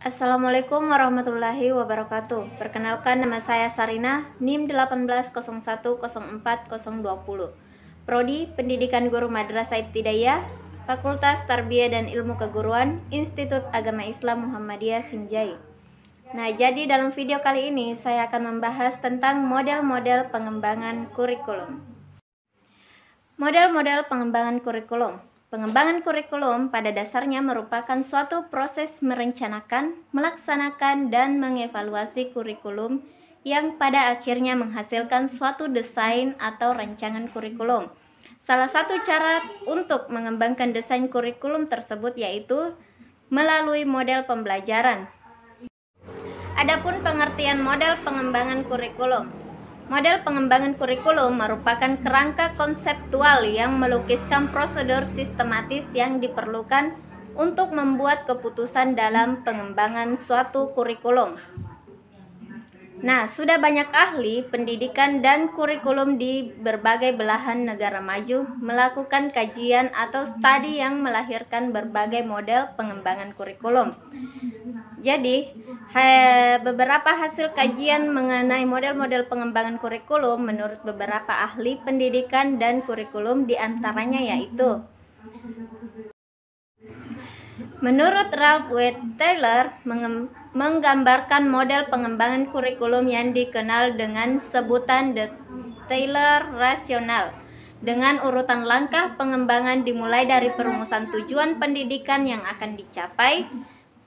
Assalamualaikum warahmatullahi wabarakatuh. Perkenalkan, nama saya Sarina, NIM 1801040020. Prodi Pendidikan Guru Madrasah Ibtidaiyah, Fakultas Tarbiyah dan Ilmu Keguruan, Institut Agama Islam Muhammadiyah Sinjai. Nah, jadi dalam video kali ini saya akan membahas tentang model-model pengembangan kurikulum. Model-model pengembangan kurikulum. Pengembangan kurikulum pada dasarnya merupakan suatu proses merencanakan, melaksanakan, dan mengevaluasi kurikulum yang pada akhirnya menghasilkan suatu desain atau rancangan kurikulum. Salah satu cara untuk mengembangkan desain kurikulum tersebut yaitu melalui model pembelajaran. Adapun pengertian model pengembangan kurikulum. Model pengembangan kurikulum merupakan kerangka konseptual yang melukiskan prosedur sistematis yang diperlukan untuk membuat keputusan dalam pengembangan suatu kurikulum. Nah, sudah banyak ahli pendidikan dan kurikulum di berbagai belahan negara maju melakukan kajian atau studi yang melahirkan berbagai model pengembangan kurikulum. Jadi, beberapa hasil kajian mengenai model-model pengembangan kurikulum menurut beberapa ahli pendidikan dan kurikulum diantaranya yaitu: menurut Ralph W. Taylor, menggambarkan model pengembangan kurikulum yang dikenal dengan sebutan The Taylor Rational, dengan urutan langkah pengembangan dimulai dari perumusan tujuan pendidikan yang akan dicapai,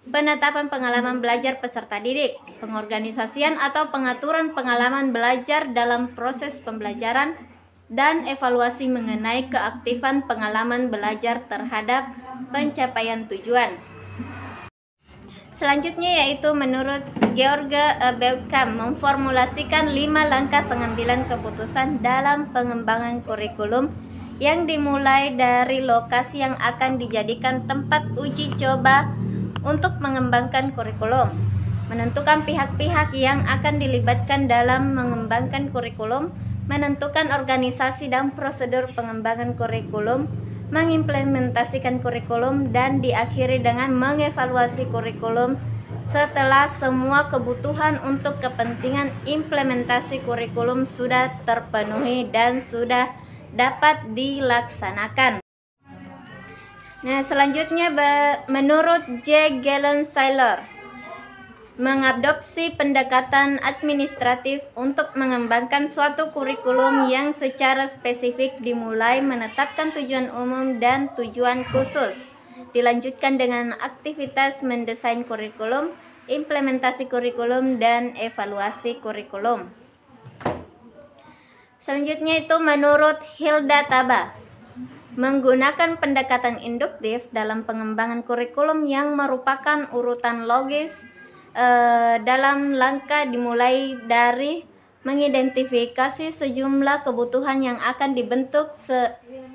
penetapan pengalaman belajar peserta didik, pengorganisasian atau pengaturan pengalaman belajar dalam proses pembelajaran, dan evaluasi mengenai keaktifan pengalaman belajar terhadap pencapaian tujuan. Selanjutnya yaitu menurut George Beukam memformulasikan 5 langkah pengambilan keputusan dalam pengembangan kurikulum yang dimulai dari lokasi yang akan dijadikan tempat uji coba untuk mengembangkan kurikulum, menentukan pihak-pihak yang akan dilibatkan dalam mengembangkan kurikulum, menentukan organisasi dan prosedur pengembangan kurikulum, mengimplementasikan kurikulum, dan diakhiri dengan mengevaluasi kurikulum setelah semua kebutuhan untuk kepentingan implementasi kurikulum sudah terpenuhi dan sudah dapat dilaksanakan. Nah, selanjutnya menurut J. Galen Saylor mengadopsi pendekatan administratif untuk mengembangkan suatu kurikulum yang secara spesifik dimulai menetapkan tujuan umum dan tujuan khusus, dilanjutkan dengan aktivitas mendesain kurikulum, implementasi kurikulum, dan evaluasi kurikulum. Selanjutnya itu menurut Hilda Taba menggunakan pendekatan induktif dalam pengembangan kurikulum yang merupakan urutan logis dalam langkah dimulai dari mengidentifikasi sejumlah kebutuhan yang akan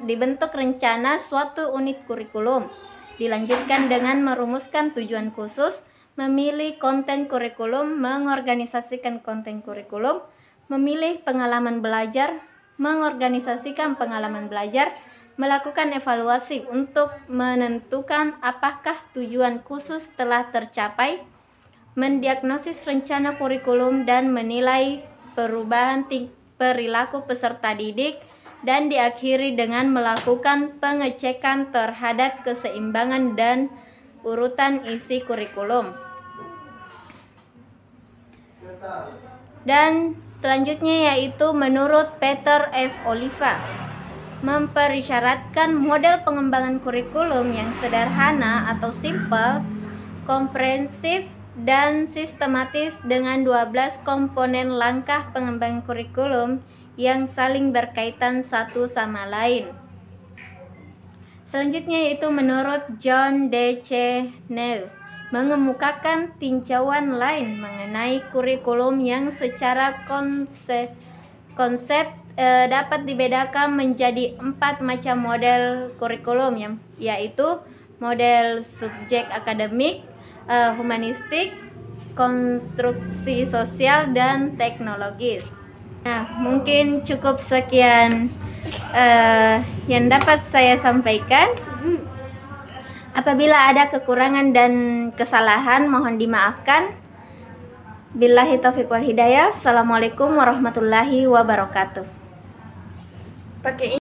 dibentuk rencana suatu unit kurikulum, dilanjutkan dengan merumuskan tujuan khusus, memilih konten kurikulum, mengorganisasikan konten kurikulum, memilih pengalaman belajar, mengorganisasikan pengalaman belajar, melakukan evaluasi untuk menentukan apakah tujuan khusus telah tercapai, mendiagnosis rencana kurikulum dan menilai perubahan perilaku peserta didik, dan diakhiri dengan melakukan pengecekan terhadap keseimbangan dan urutan isi kurikulum. Dan selanjutnya yaitu menurut Peter F. Oliva mempersyaratkan model pengembangan kurikulum yang sederhana atau simple, komprehensif, dan sistematis dengan 12 komponen langkah pengembangan kurikulum yang saling berkaitan satu sama lain. Selanjutnya yaitu menurut John D. C. Neal mengemukakan tinjauan lain mengenai kurikulum yang secara konsep dapat dibedakan menjadi 4 macam model kurikulum, yaitu model subjek akademik, humanistik, konstruksi sosial, dan teknologis. Nah, mungkin cukup sekian yang dapat saya sampaikan. Apabila ada kekurangan dan kesalahan mohon dimaafkan. Billahi taufiq wal hidayah. Assalamualaikum warahmatullahi wabarakatuh. Pakai